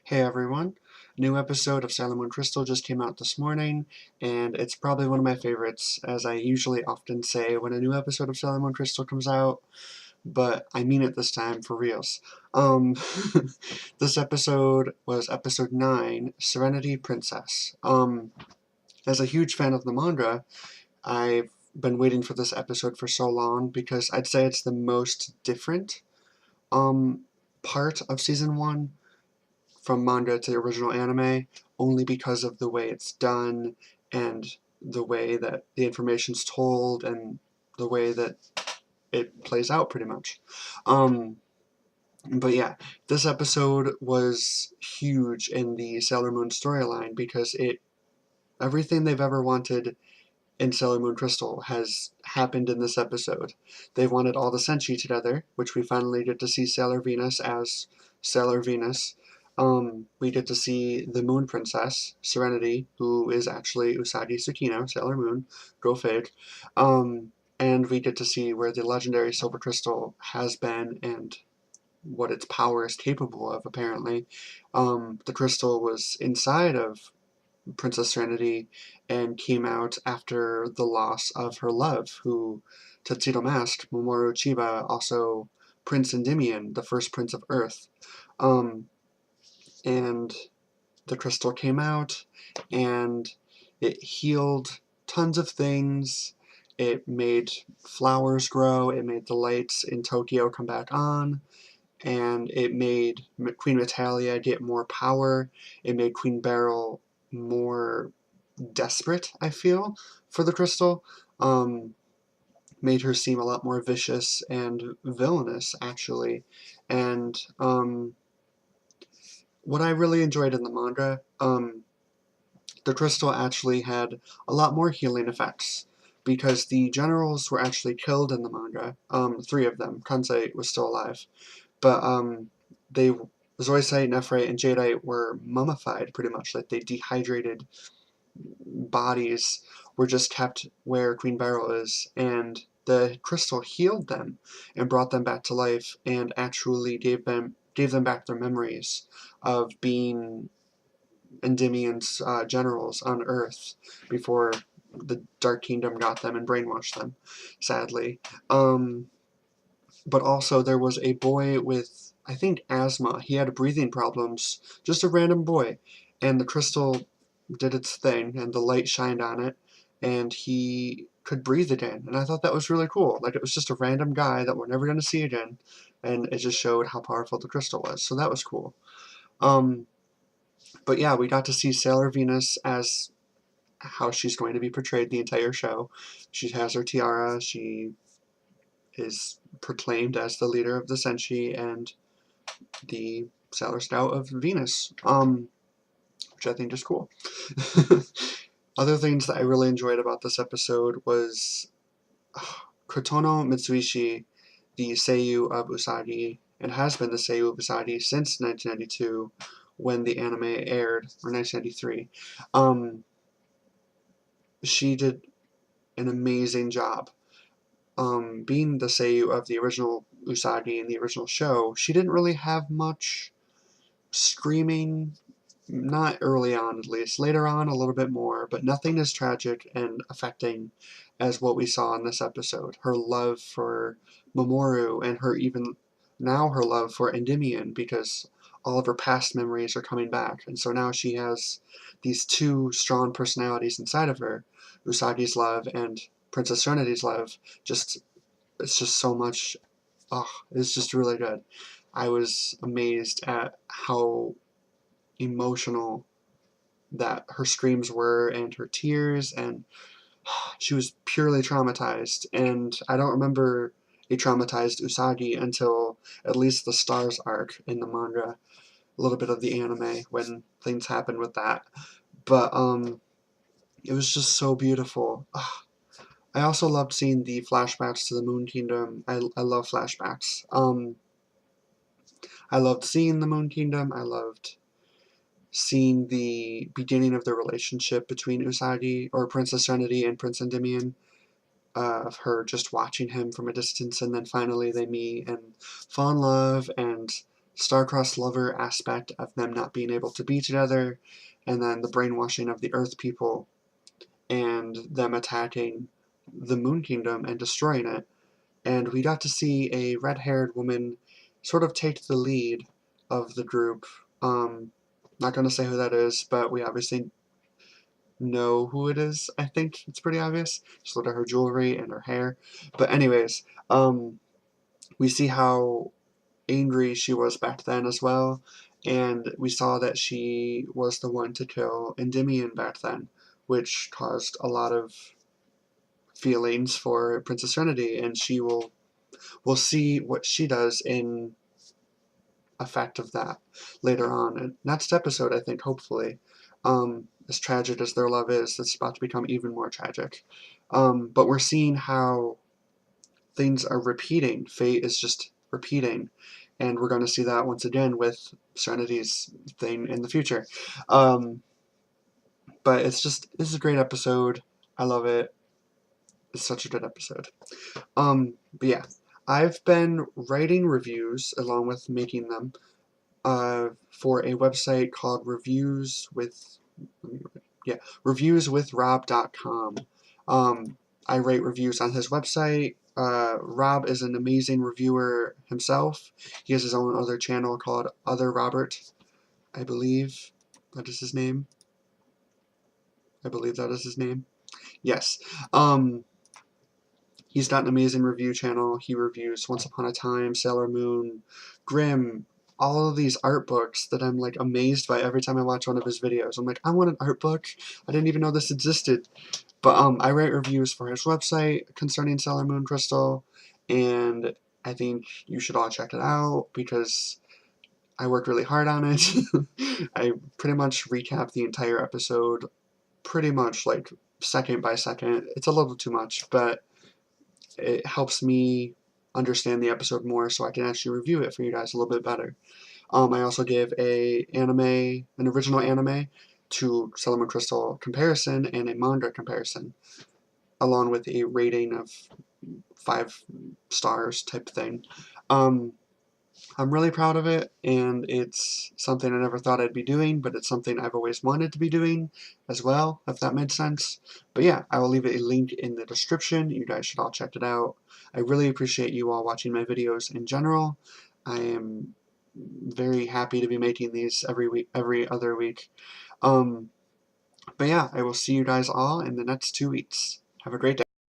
Hey everyone, new episode of Sailor Moon Crystal just came out this morning, and it's probably one of my favorites, as I usually often say when a new episode of Sailor Moon Crystal comes out, but I mean it this time for reals. Um, this episode was episode 9, Serenity Princess. As a huge fan of the manga, I've been waiting for this episode for so long because I'd say it's the most different, um, part of season 1 from manga to the original anime, only because of the way it's done and the way that the information's told and the way that it plays out pretty much. Um, but yeah, this episode was huge in the Sailor Moon storyline because everything they've ever wanted in Sailor Moon Crystal has happened in this episode. They wanted all the Senshi together, which we finally get to see Sailor Venus as Sailor Venus. We get to see the Moon Princess, Serenity, who is actually Usagi Tsukino, Sailor Moon, go fig. And we get to see where the legendary Silver Crystal has been and what its power is capable of, apparently. The crystal was inside of Princess Serenity and came out after the loss of her love, who Tuxedo Mask, Mamoru Chiba, also Prince Endymion, the first prince of Earth. Um, and the crystal came out and it healed tons of things. It made flowers grow, it made the lights in Tokyo come back on, and it made Queen Metalia get more power. It made Queen Beryl more desperate, I feel, for the crystal. Made her seem a lot more vicious and villainous, actually. And what I really enjoyed in the manga, the crystal actually had a lot more healing effects because the generals were actually killed in the manga. Three of them. Kansai was still alive. But they Zoisite, Nephrite, and Jadeite were mummified pretty much, like they dehydrated bodies were just kept where Queen Beryl is, and the crystal healed them and brought them back to life and actually gave them back their memories of being Endymion's generals on Earth before the Dark Kingdom got them and brainwashed them, sadly. But also there was a boy with, I think, asthma. He had breathing problems, just a random boy, and the crystal did its thing, and the light shined on it, and he could breathe again. And I thought that was really cool. Like, it was just a random guy that we're never going to see again, and it just showed how powerful the crystal was. So that was cool. Um, but yeah, we got to see Sailor Venus as how she's going to be portrayed the entire show. She has her tiara. She is proclaimed as the leader of the Senshi and the Sailor Scout of Venus, which I think is cool. Other things that I really enjoyed about this episode was Kotono Mitsuishi, the Seiyu of Usagi, and has been the Seiyu of Usagi since 1992 when the anime aired, or 1993. She did an amazing job. Being the Seiyu of the original Usagi in the original show, she didn't really have much screaming, not early on at least. Later on, a little bit more, but nothing as tragic and affecting as what we saw in this episode. Her love for Mamoru and her even now her love for Endymion, because all of her past memories are coming back. And so now she has these two strong personalities inside of her, Usagi's love and Princess Serenity's love. It's just so much, oh, it's just really good. I was amazed at how emotional that her screams were and her tears, and she was purely traumatized. And I don't remember a traumatized Usagi until at least the Stars arc in the manga, a little bit of the anime when things happened with that. But it was just so beautiful. I also loved seeing the flashbacks to the Moon Kingdom. I love flashbacks. I loved seeing the Moon Kingdom. I loved seeing the beginning of the relationship between Usagi, or Princess Serenity, and Prince Endymion, of her just watching him from a distance, and then finally they meet and fall in love, and star-crossed lover aspect of them not being able to be together, and then the brainwashing of the Earth people and them attacking the Moon Kingdom and destroying it. And we got to see a red-haired woman sort of take the lead of the group. Not going to say who that is, but we obviously know who it is. I think it's pretty obvious. Just look at her jewelry and her hair. But anyways, we see how angry she was back then as well, and we saw that she was the one to kill Endymion back then, which caused a lot of feelings for Princess Serenity, and we'll see what she does in effect of that later on. And next episode, I think, hopefully, as tragic as their love is, it's about to become even more tragic. But we're seeing how things are repeating. Fate is just repeating. And we're going to see that once again with Serenity's thing in the future. But this is a great episode. I love it. It's such a good episode. But yeah, I've been writing reviews along with making them for a website called reviewswithrob.com. I write reviews on his website. Rob is an amazing reviewer himself. He has his own other channel called Other Robert, I believe that is his name. I believe that is his name. Yes. He's got an amazing review channel. He reviews Once Upon a Time, Sailor Moon, Grimm, all of these art books that I'm like amazed by every time I watch one of his videos. I'm like, I want an art book. I didn't even know this existed. But I write reviews for his website concerning Sailor Moon Crystal, and I think you should all check it out because I worked really hard on it. I pretty much recap the entire episode pretty much like second by second. It's a little too much, but it helps me understand the episode more so I can actually review it for you guys a little bit better. I also give an original anime to Sailor Moon Crystal comparison and a manga comparison, along with a rating of 5 stars type thing. I'm really proud of it, and it's something I never thought I'd be doing, but it's something I've always wanted to be doing as well, if that made sense. But yeah, I will leave a link in the description. You guys should all check it out. I really appreciate you all watching my videos in general. I am very happy to be making these every other week. But yeah, I will see you guys all in the next 2 weeks. Have a great day.